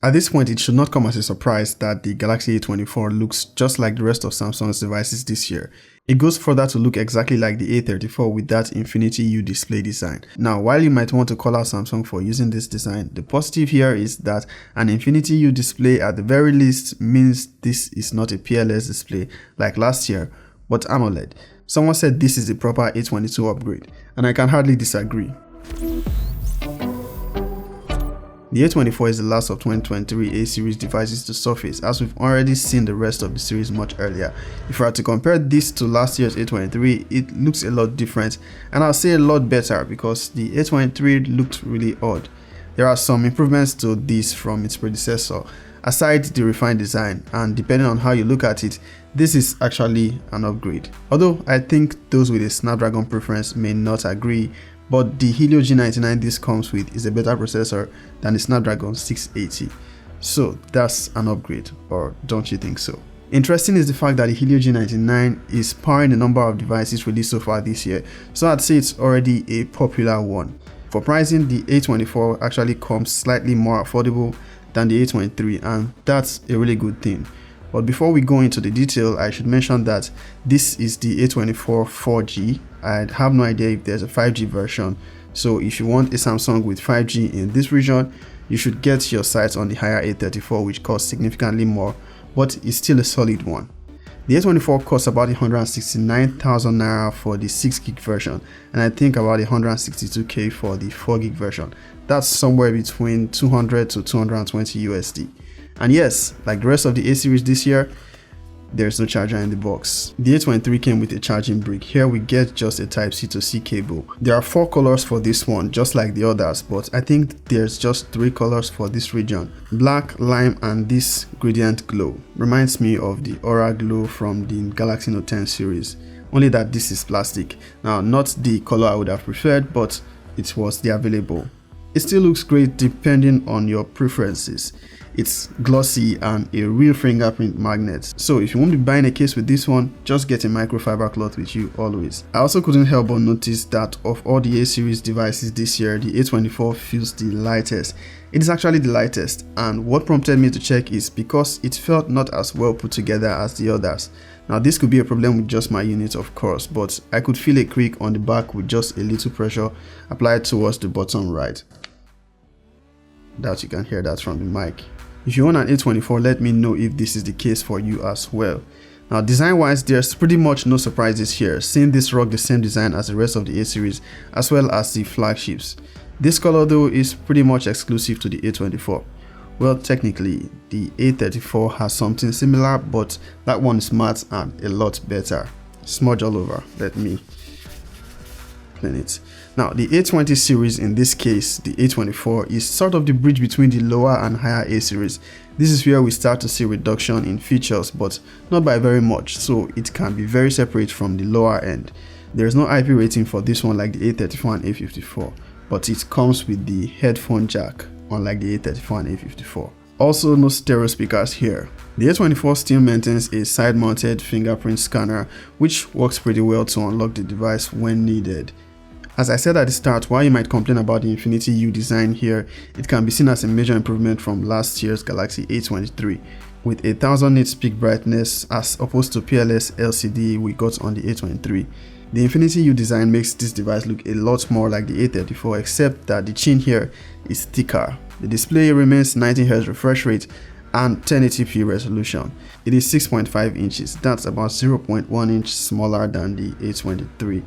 At this point, it should not come as a surprise that the Galaxy A24 looks just like the rest of Samsung's devices this year. It goes further to look exactly like the A34 with that Infinity U display design. Now, while you might want to call out Samsung for using this design, the positive here is that an Infinity U display at the very least means this is not a PLS display like last year, but AMOLED. Someone said this is the proper A22 upgrade, and I can hardly disagree. The A24 is the last of 2023 A series devices to surface, as we've already seen the rest of the series much earlier. If we are to compare this to last year's A23, it looks a lot different, and I'll say a lot better because the A23 looked really odd. There are some improvements to this from its predecessor, aside the refined design, and depending on how you look at it, this is actually an upgrade. Although I think those with a Snapdragon preference may not agree, but the Helio G99 this comes with is a better processor than the Snapdragon 680. So that's an upgrade, or don't you think so? Interesting is the fact that the Helio G99 is powering a number of devices released so far this year, so I'd say it's already a popular one. For pricing, the A24 actually comes slightly more affordable than the A23, and that's a really good thing. But before we go into the detail, I should mention that this is the A24 4G. I have no idea if there's a 5G version, so if you want a Samsung with 5G in this region, you should get your sights on the higher A34, which costs significantly more, but is still a solid one. The A24 costs about 169,000 naira for the 6GB version, and I think about 162k for the 4GB version. That's somewhere between 200 to 220 USD. And yes, like the rest of the A series this year, there's no charger in the box. The A23 came with a charging brick. Here we get just a Type-C to C cable. There are 4 colors for this one, just like the others, but I think there's just 3 colors for this region. Black, lime, and this gradient glow. Reminds me of the Aura Glow from the Galaxy Note 10 series, only that this is plastic. Now, not the color I would have preferred, but it was the available. It still looks great depending on your preferences. It's glossy and a real fingerprint magnet, so if you won't be buying a case with this one, just get a microfiber cloth with you always. I also couldn't help but notice that of all the A series devices this year, the A24 feels the lightest. It is actually the lightest, and what prompted me to check is because it felt not as well put together as the others. Now this could be a problem with just my unit, of course, but I could feel a creak on the back with just a little pressure applied towards the bottom right. Doubt you can hear that from the mic. If you own an A24, let me know if this is the case for you as well. Now design wise, there's pretty much no surprises here, seeing this rock the same design as the rest of the A series as well as the flagships. This color though is pretty much exclusive to the A24. Well, technically the A34 has something similar, but that one is matte and a lot better. Smudge all over, let me clean it. Now the A20 series, in this case the A24, is sort of the bridge between the lower and higher A series. This is where we start to see reduction in features, but not by very much, so it can be very separate from the lower end. There is no IP rating for this one like the A34 and A54, but it comes with the headphone jack unlike the A34 and A54. Also, no stereo speakers here. The A24 still maintains a side-mounted fingerprint scanner, which works pretty well to unlock the device when needed. As I said at the start, while you might complain about the Infinity U design here, it can be seen as a major improvement from last year's Galaxy A23, with 1000 nits peak brightness as opposed to PLS LCD we got on the A23. The Infinity U design makes this device look a lot more like the A34, except that the chin here is thicker. The display remains 90Hz refresh rate and 1080p resolution. It is 6.5 inches, that's about 0.1 inch smaller than the A23.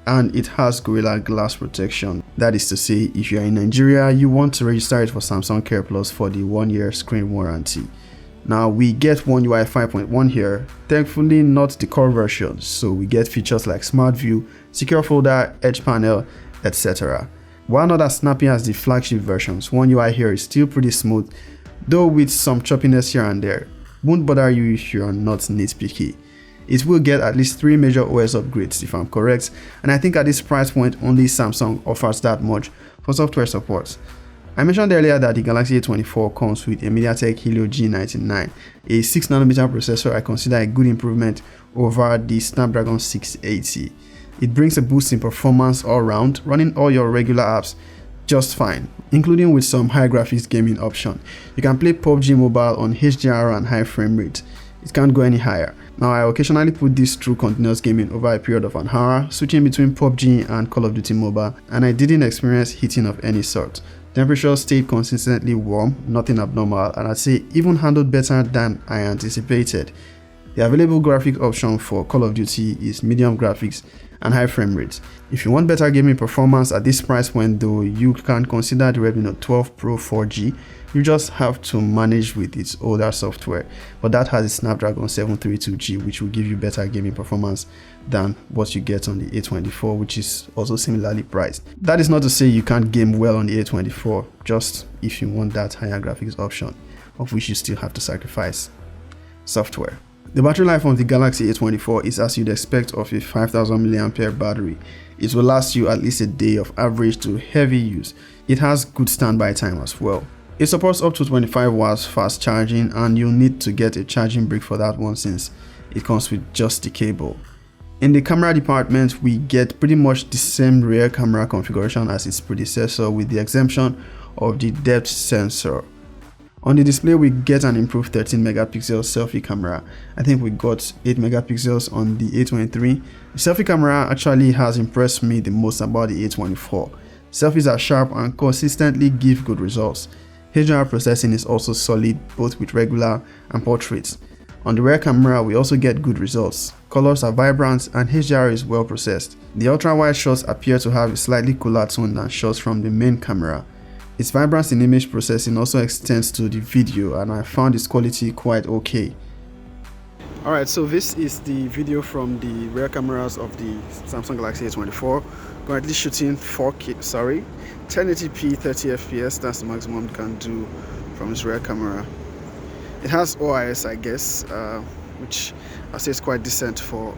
And it has Gorilla Glass protection. That is to say, if you are in Nigeria, you want to register it for Samsung Care Plus for the 1-year screen warranty. Now we get One UI 5.1 here, thankfully not the core version, so we get features like Smart View, Secure Folder, Edge Panel, etc. While not as snappy as the flagship versions, One UI here is still pretty smooth, though with some choppiness here and there. Won't bother you if you are not nitpicky. It will get at least 3 major OS upgrades if I'm correct, and I think at this price point only Samsung offers that much for software support. I mentioned earlier that the Galaxy A24 comes with a MediaTek Helio G99, a 6nm processor I consider a good improvement over the Snapdragon 680. It brings a boost in performance all round, running all your regular apps just fine, including with some high graphics gaming option. You can play PUBG Mobile on HDR and high frame rate. It can't go any higher. Now I occasionally put this through continuous gaming over a period of an hour, switching between PUBG and Call of Duty Mobile, and I didn't experience heating of any sort. Temperature stayed consistently warm, nothing abnormal, and I'd say even handled better than I anticipated. The available graphic option for Call of Duty is medium graphics and high frame rates. If you want better gaming performance at this price point though, you can consider the Redmi Note 12 Pro 4G. You just have to manage with its older software, but that has a Snapdragon 732G, which will give you better gaming performance than what you get on the A24, which is also similarly priced. That is not to say you can't game well on the A24, just if you want that higher graphics option, of which you still have to sacrifice software. The battery life of the Galaxy A24 is as you'd expect of a 5000 mAh battery. It will last you at least a day of average to heavy use. It has good standby time as well. It supports up to 25 watts fast charging, and you'll need to get a charging brick for that one since it comes with just the cable. In the camera department, we get pretty much the same rear camera configuration as its predecessor with the exemption of the depth sensor. On the display, we get an improved 13 megapixel selfie camera. I think we got 8 megapixels on the A23. The selfie camera actually has impressed me the most about the A24. Selfies are sharp and consistently give good results. HDR processing is also solid both with regular and portraits. On the rear camera, we also get good results. Colors are vibrant and HDR is well processed. The ultra-wide shots appear to have a slightly cooler tone than shots from the main camera. Its vibrance in image processing also extends to the video, and I found its quality quite okay. Alright, so this is the video from the rear cameras of the Samsung Galaxy A24. Currently shooting 1080p 30 fps. That's the maximum it can do from its rear camera. It has OIS, I guess, which I say is quite decent for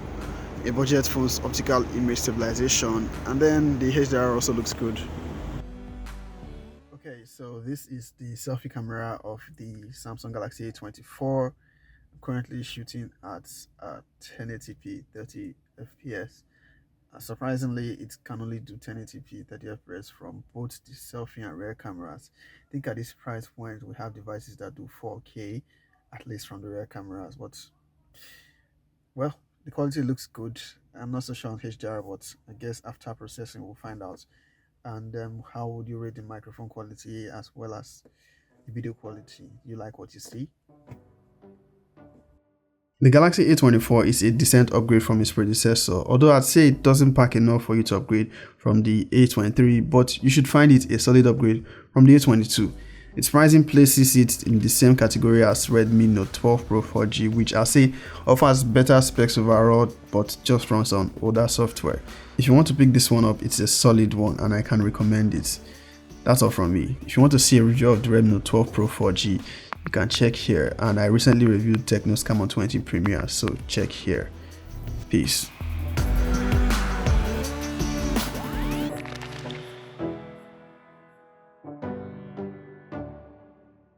a budget phone's optical image stabilization, and then the HDR also looks good. Okay, so this is the selfie camera of the Samsung Galaxy A24. I'm currently shooting at 1080p 30 fps. Surprisingly, it can only do 1080p 30 fps from both the selfie and rear cameras. I think at this price point we have devices that do 4K, at least from the rear cameras, but well, the quality looks good. I'm not so sure on HDR, but I guess after processing we'll find out. And how would you rate the microphone quality as well as the video quality? You like what you see? The Galaxy A24 is a decent upgrade from its predecessor, although I'd say it doesn't pack enough for you to upgrade from the A23, but you should find it a solid upgrade from the A22. Its pricing places it in the same category as Redmi Note 12 Pro 4G, which I say offers better specs overall but just runs on older software. If you want to pick this one up, it's a solid one and I can recommend it. That's all from me. If you want to see a review of the Redmi Note 12 Pro 4G, you can check here, and I recently reviewed Tecno's Camon 20 Premier, so check here. Peace.